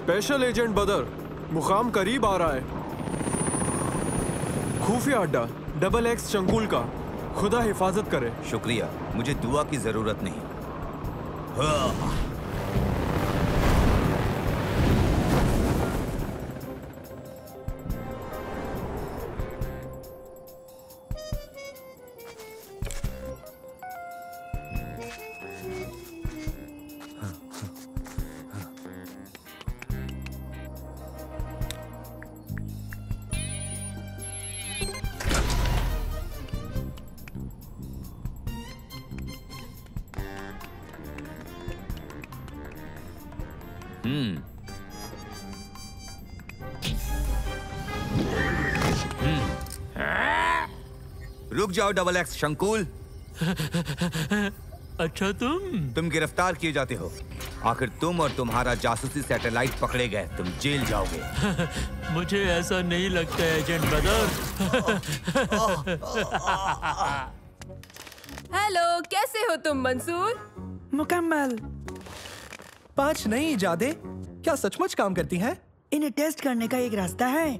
Special agent बदर, मुकाम करीब आ रहा है। खुफिया अड्डा XX शंकुल का। खुदा हिफाजत करे। शुक्रिया, मुझे दुआ की जरूरत नहीं। हाँ। रुक जाओ XX शंकुल। अच्छा तुम गिरफ्तार किए जाते हो। आखिर तुम और तुम्हारा जासूसी सैटेलाइट पकड़े गए, तुम जेल जाओगे। मुझे ऐसा नहीं लगता एजेंट बदर। हेलो, कैसे हो तुम मंसूर? मुकम्मल। 5 नई इजादें क्या सचमुच काम करती हैं? इन्हें टेस्ट करने का एक रास्ता है।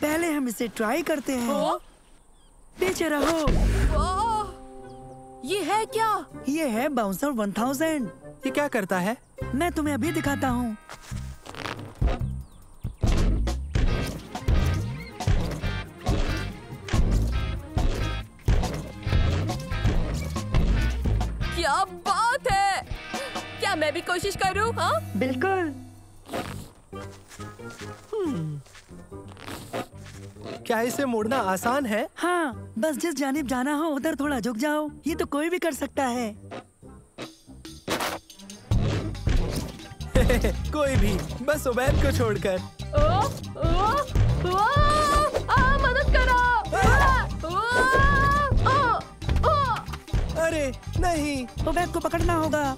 पहले हम इसे ट्राई करते हैं। पीछे रहो। ये है क्या? ये है बाउंसर 1000। ये क्या करता है? मैं तुम्हें अभी दिखाता हूँ। क्या बात है! क्या मैं भी कोशिश करूँ? हाँ? बिल्कुल। क्या इसे मोड़ना आसान है? हाँ, बस जिस जानिब जाना हो उधर थोड़ा झुक जाओ। ये तो कोई भी कर सकता है। कोई भी, बस उबैद को छोड़कर। मदद करो! अरे नहीं, उबैद को पकड़ना होगा।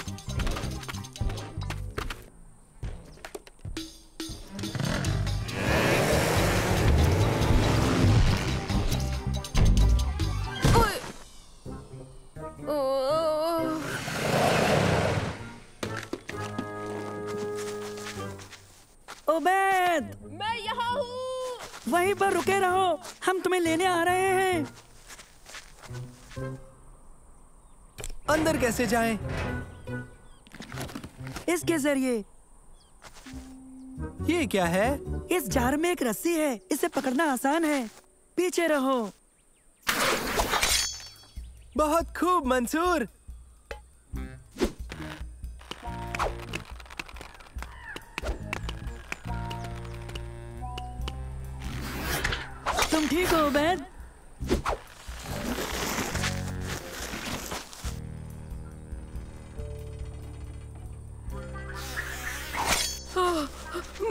उबैद, मैं यहाँ हूँ। वहीं पर रुके रहो, हम तुम्हें लेने आ रहे हैं। अंदर कैसे जाएं? इसके जरिए। ये क्या है? इस जार में एक रस्सी है, इसे पकड़ना आसान है। पीछे रहो। बहुत खूब मंसूर। तुम ठीक हो उबैद?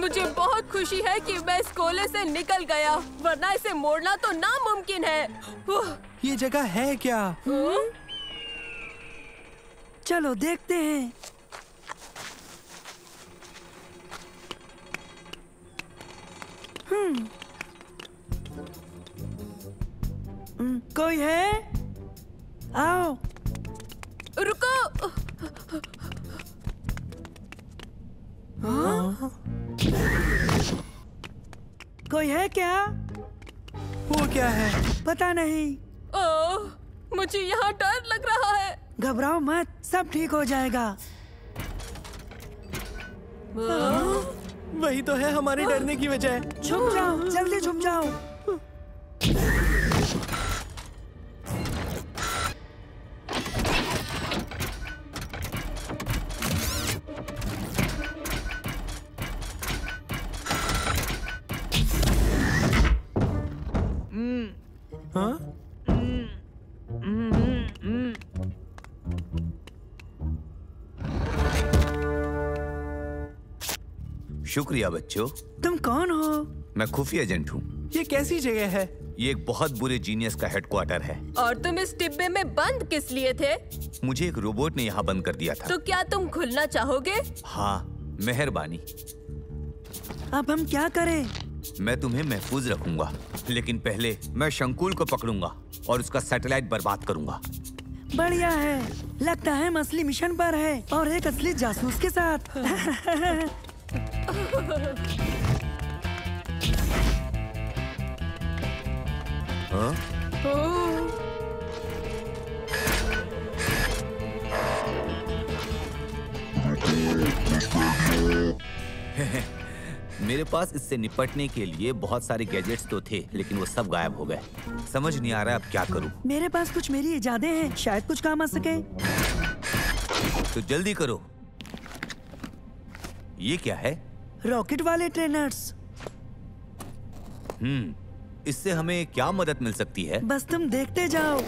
मुझे बहुत खुशी है कि मैं इस कोले से निकल गया, वरना इसे मोड़ना तो नामुमकिन है। ये जगह है क्या? चलो देखते हैं। कोई है? आओ। रुको। हाँ? कोई है क्या? वो क्या है? पता नहीं। ओह, मुझे यहाँ डर लग रहा है। घबराओ मत, सब ठीक हो जाएगा। वही तो है हमारे डरने की वजह। छुप जाओ, जल्दी छुप जाओ। हाँ? शुक्रिया बच्चों। तुम कौन हो? मैं खुफिया एजेंट हूँ। ये कैसी जगह है? ये एक बहुत बुरे जीनियस का हेडक्वार्टर है। और तुम इस डिब्बे में बंद किस लिए थे? मुझे एक रोबोट ने यहाँ बंद कर दिया था। तो क्या तुम खुलना चाहोगे? हाँ, मेहरबानी। अब हम क्या करें? मैं तुम्हें महफूज रखूंगा, लेकिन पहले मैं शंकुल को पकड़ूंगा और उसका सैटेलाइट बर्बाद करूंगा। बढ़िया है। लगता है हम असली मिशन पर है और एक असली जासूस के साथ। हाँ? मेरे पास इससे निपटने के लिए बहुत सारे गैजेट्स तो थे, लेकिन वो सब गायब हो गए। समझ नहीं आ रहा अब क्या करूं। मेरे पास कुछ मेरी इजादें हैं, शायद कुछ काम आ सके। तो जल्दी करो। ये क्या है? रॉकेट वाले ट्रेनर्स। इससे हमें क्या मदद मिल सकती है? बस तुम देखते जाओ।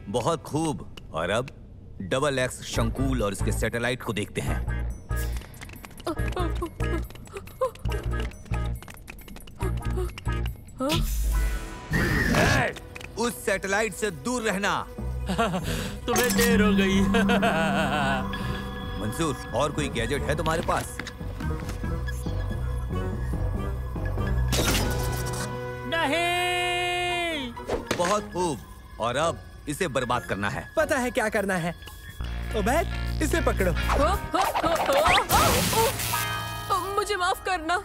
बहुत खूब। और अब डबल एक्स शंकूल और इसके सैटेलाइट को देखते हैं। उस सैटेलाइट से दूर रहना। तुम्हें देर हो गई। मंसूर, और कोई गैजेट है तुम्हारे पास? नहीं। बहुत खूब। और अब इसे बर्बाद करना है। पता है क्या करना है। उबैद, इसे पकड़ो। मुझे माफ करना।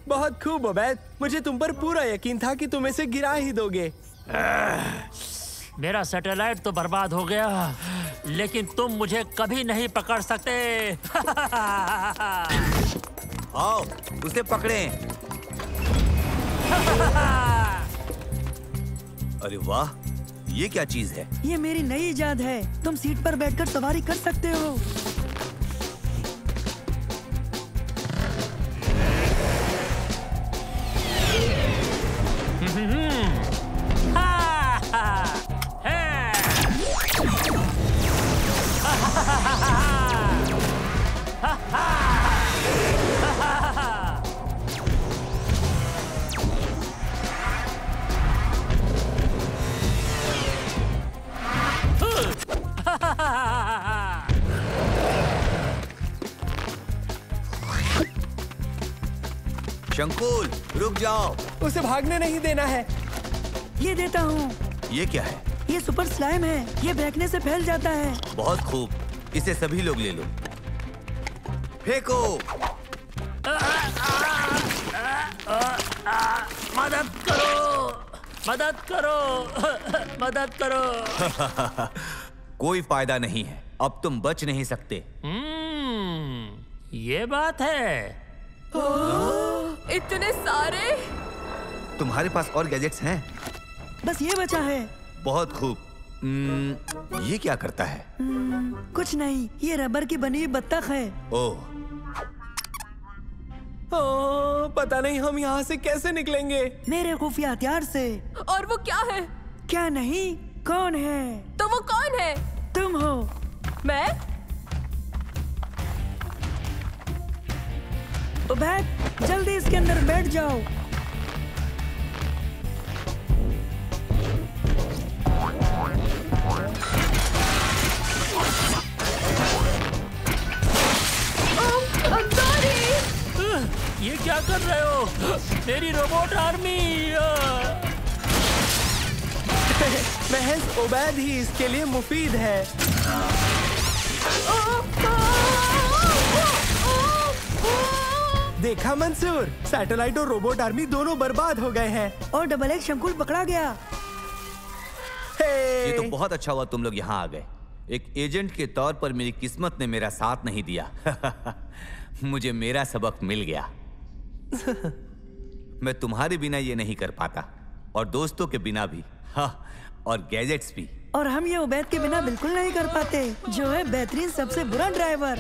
बहुत खूब उबैद, मुझे तुम पर पूरा यकीन था कि तुम इसे गिरा ही दोगे। मेरा सैटेलाइट तो बर्बाद हो गया, लेकिन तुम मुझे कभी नहीं पकड़ सकते। आओ, उसे पकड़ें। अरे वाह, ये क्या चीज है? ये मेरी नई इजाद है। तुम सीट पर बैठकर सवारी कर सकते हो। शंकुल, रुक जाओ। उसे भागने नहीं देना है। ये देता हूँ। ये क्या है? ये सुपर स्लाइम है। ये फेंकने से फैल जाता है। बहुत खूब। इसे सभी लोग ले लो। फेंको। मदद करो, मदद करो, मदद करो। कोई फायदा नहीं है। अब तुम बच नहीं सकते। ये बात है। इतने सारे। तुम्हारे पास और गैजेट्स हैं? बस ये बचा है। बहुत खूब। ये क्या करता है? कुछ नहीं, ये रबर की बनी हुई बत्तख है। ओह, पता नहीं हम यहाँ से कैसे निकलेंगे। मेरे खुफिया हथियार से। और वो क्या है? क्या नहीं? कौन है? तो वो कौन है? तुम हो। मैं? उबैद, जल्दी इसके अंदर बैठ जाओ। ये क्या कर रहे हो? मेरी रोबोट आर्मी। महज उबैद ही इसके लिए मुफीद है। देखा मंसूर, सैटेलाइट और रोबोट आर्मी दोनों बर्बाद हो गए हैं। और डबल एक्स शंकुल पकड़ा गया। ये तो बहुत अच्छा हुआ तुम लोग यहाँ आ गए। एक एजेंट के तौर पर मेरी किस्मत ने मेरा साथ नहीं दिया। मुझे मेरा सबक मिल गया। मैं तुम्हारे बिना ये नहीं कर पाता, और दोस्तों के बिना भी। हाँ, और गैजेट्स भी। और हम ये उबैद के बिना बिल्कुल नहीं कर पाते, जो है बेहतरीन सबसे बुरा ड्राइवर।